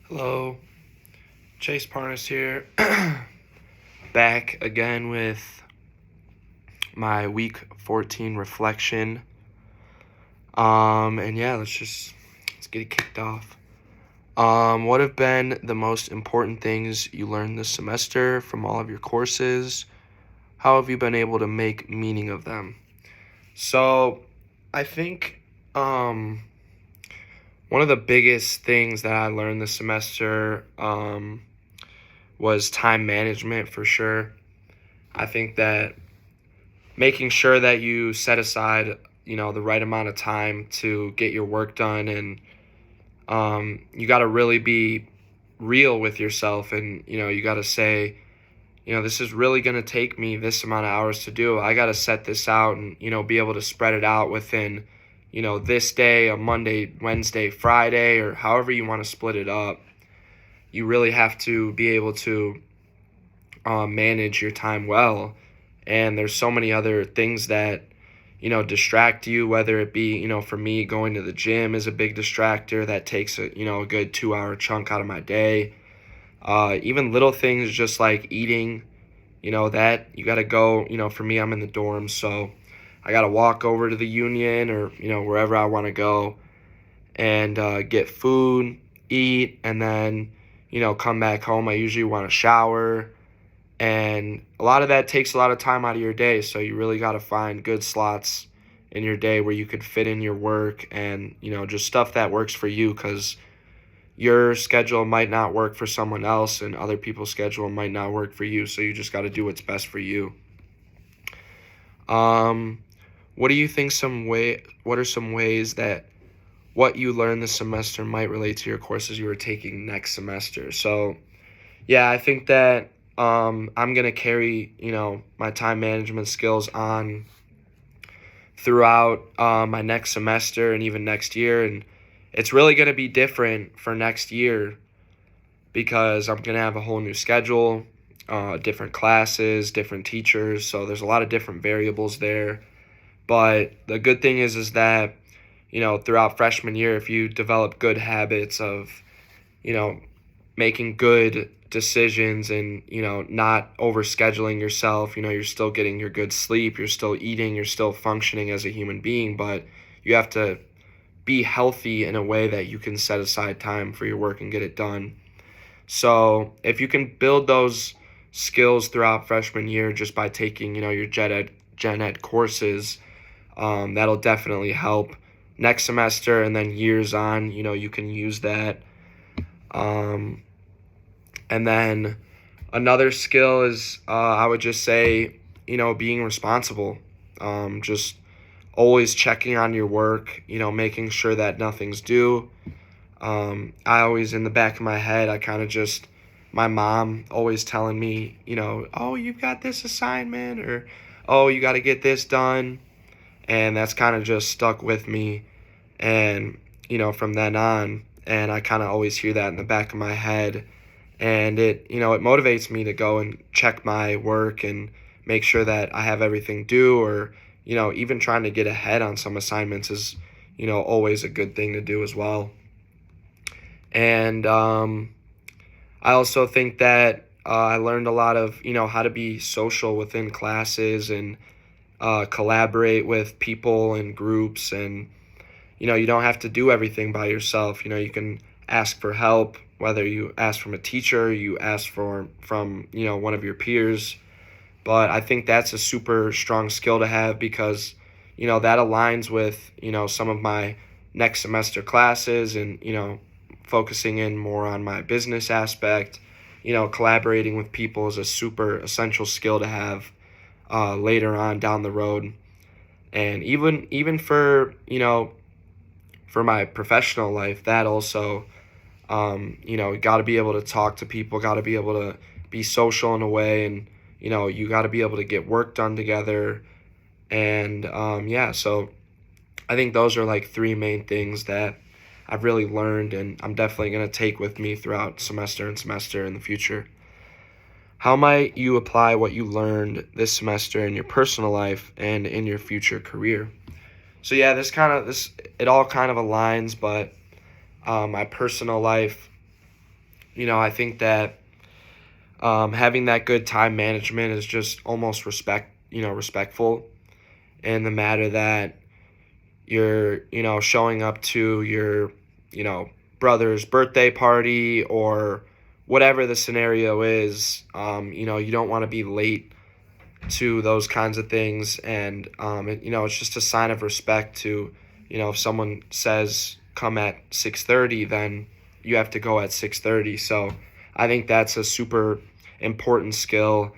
Hello, Chase Parnas here, back again with my week 14 reflection. And yeah, let's get it kicked off. What have been the most important things you learned this semester from all of your courses? How have you been able to make meaning of them? So, I think one of the biggest things that I learned this semester was time management for sure. I think that making sure that you set aside, the right amount of time to get your work done, and you got to really be real with yourself, and you got to say, this is really going to take me this amount of hours to do. I got to set this out and be able to spread it out within, this day, a Monday, Wednesday, Friday, or however you want to split it up. You really have to be able to manage your time well. And there's so many other things that, distract you, whether it be, for me, going to the gym is a big distractor that takes a good 2 hour chunk out of my day. Even little things just like eating, that you got to go, for me, I'm in the dorms, so I got to walk over to the Union or, wherever I want to go and get food, eat, and then, come back home. I usually want to shower, and a lot of that takes a lot of time out of your day. So you really got to find good slots in your day where you could fit in your work and, just stuff that works for you, because your schedule might not work for someone else and other people's schedule might not work for you. So you just got to do what's best for you. Um, what do you think what are some ways that what you learned this semester might relate to your courses you are taking next semester? So yeah, I think that I'm gonna carry my time management skills on throughout my next semester and even next year, and it's really gonna be different for next year because I'm gonna have a whole new schedule, different classes, different teachers. So there's a lot of different variables there. But the good thing is that throughout freshman year, if you develop good habits of you know making good decisions and not overscheduling yourself, you're still getting your good sleep, you're still eating, you're still functioning as a human being, but you have to be healthy in a way that you can set aside time for your work and get it done. So if you can build those skills throughout freshman year just by taking your gen ed courses, that'll definitely help next semester, and then years on, you can use that. um, And then another skill is, I would just say, being responsible. Just always checking on your work, making sure that nothing's due. I always, in the back of my head, I kind of just, my mom always telling me, oh, you've got this assignment, or, oh, you got to get this done. And that's kind of just stuck with me. And, from then on, and I kind of always hear that in the back of my head, and it motivates me to go and check my work and make sure that I have everything due, or even trying to get ahead on some assignments is always a good thing to do as well. And I also think that I learned a lot of how to be social within classes and collaborate with people and groups, and you don't have to do everything by yourself. You can ask for help, whether you ask from a teacher, you ask from one of your peers. But I think that's a super strong skill to have, because that aligns with some of my next semester classes, and focusing in more on my business aspect. Collaborating with people is a super essential skill to have later on down the road. And even for my professional life, that also, got to be able to talk to people, got to be able to be social in a way, and you got to be able to get work done together. And yeah, so I think those are like three main things that I've really learned, and I'm definitely going to take with me throughout semester and semester in the future. How might you apply what you learned this semester in your personal life and in your future career? So yeah, this it all kind of aligns, but my personal life, I think that having that good time management is just almost respectful in the matter that you're, showing up to your, you know, brother's birthday party or whatever the scenario is. You don't want to be late to those kinds of things. And, it's just a sign of respect to, if someone says come at 6:30, then you have to go at 6:30. So I think that's a super important skill.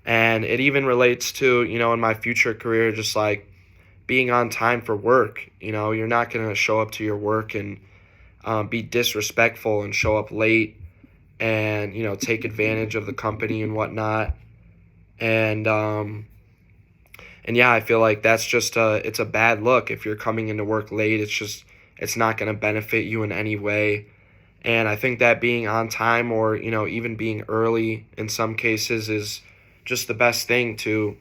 And it even relates to, in my future career, just like being on time for work. You're not going to show up to your work and be disrespectful and show up late and, take advantage of the company and whatnot. And yeah, I feel like that's just it's a bad look. If you're coming into work late, it's not going to benefit you in any way. And I think that being on time or, even being early in some cases is just the best thing to,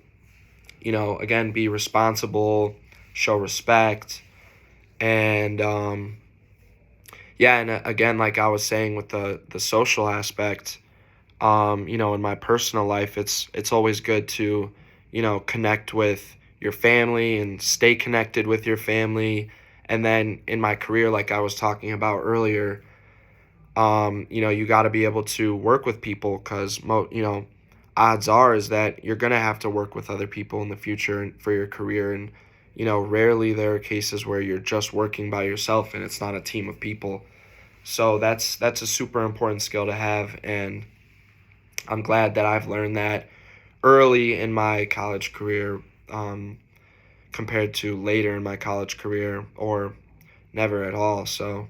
again, be responsible, show respect. And yeah, and again, like I was saying with the social aspect, in my personal life, it's always good to, connect with your family and stay connected with your family. And then in my career, like I was talking about earlier, you got to be able to work with people because, odds are is that you're going to have to work with other people in the future and for your career. And, rarely there are cases where you're just working by yourself and it's not a team of people. So that's a super important skill to have. And I'm glad that I've learned that early in my college career, compared to later in my college career or never at all. So,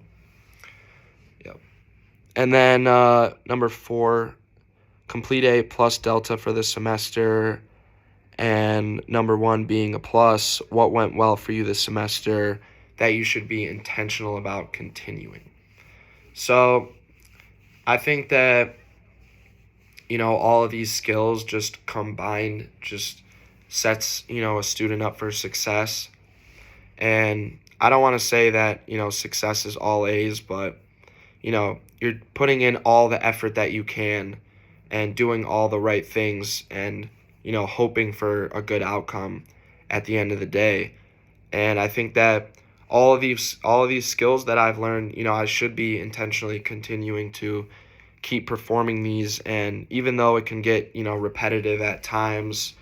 yep. And then number 4, complete A plus Delta for the semester. And number 1 being a plus, what went well for you this semester that you should be intentional about continuing. So I think that, all of these skills just combined just sets, a student up for success. And I don't want to say that, success is all A's, but, you're putting in all the effort that you can and doing all the right things and, hoping for a good outcome at the end of the day. And I think that all of these skills that I've learned, I should be intentionally continuing to keep performing these. And even though it can get, repetitive at times,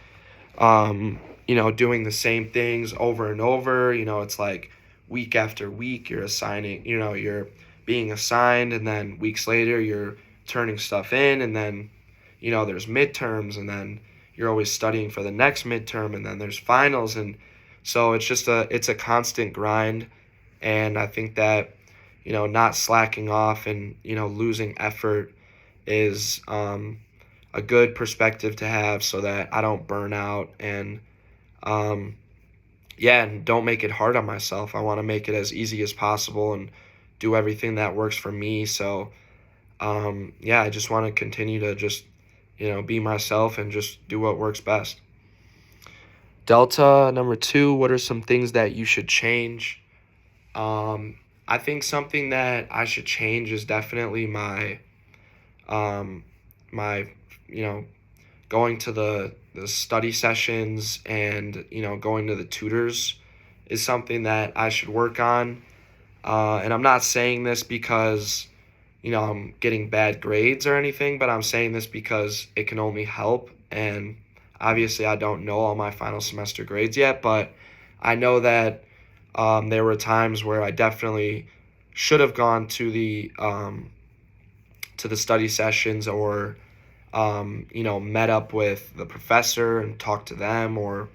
doing the same things over and over, it's like week after week you're assigning, you're being assigned, and then weeks later you're turning stuff in, and then, there's midterms, and then you're always studying for the next midterm, and then there's finals. And so it's a constant grind. And I think that, not slacking off and, losing effort is a good perspective to have so that I don't burn out. And and don't make it hard on myself. I want to make it as easy as possible and do everything that works for me. So I just want to continue to just, be myself and just do what works best. Delta, number 2, what are some things that you should change? I think something that I should change is definitely my going to the study sessions and, going to the tutors is something that I should work on. And I'm not saying this because, I'm getting bad grades or anything, but I'm saying this because it can only help. And obviously I don't know all my final semester grades yet, but I know that there were times where I definitely should have gone to the study sessions or, met up with the professor and talked to them or,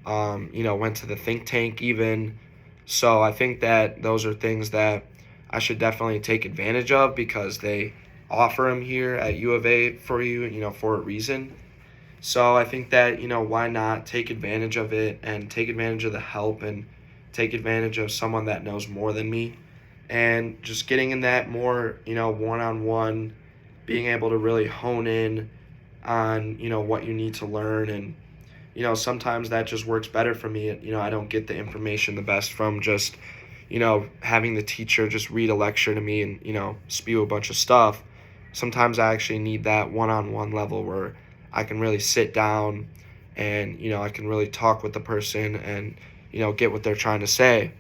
went to the think tank even. So I think that those are things that I should definitely take advantage of because they offer them here at U of A for you, for a reason. So I think that, why not take advantage of it and take advantage of the help and take advantage of someone that knows more than me and just getting in that more, one-on-one, being able to really hone in on, what you need to learn. And, sometimes that just works better for me. I don't get the information the best from just, having the teacher just read a lecture to me and, spew a bunch of stuff. sometimes I actually need that one-on-one level where I can really sit down and, I can really talk with the person and, get what they're trying to say.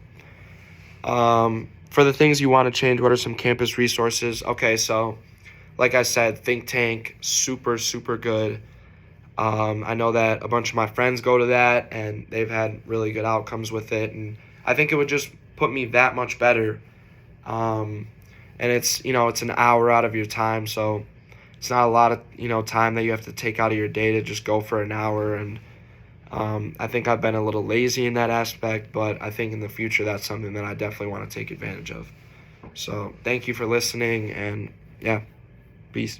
For the things you want to change, what are some campus resources? Okay, so like I said, Think Tank, super, super good. I know that a bunch of my friends go to that and they've had really good outcomes with it. And I think it would just put me that much better. And it's an hour out of your time. So it's not a lot of, time that you have to take out of your day to just go for an hour. And I think I've been a little lazy in that aspect, but I think in the future that's something that I definitely want to take advantage of. So thank you for listening, and yeah, peace.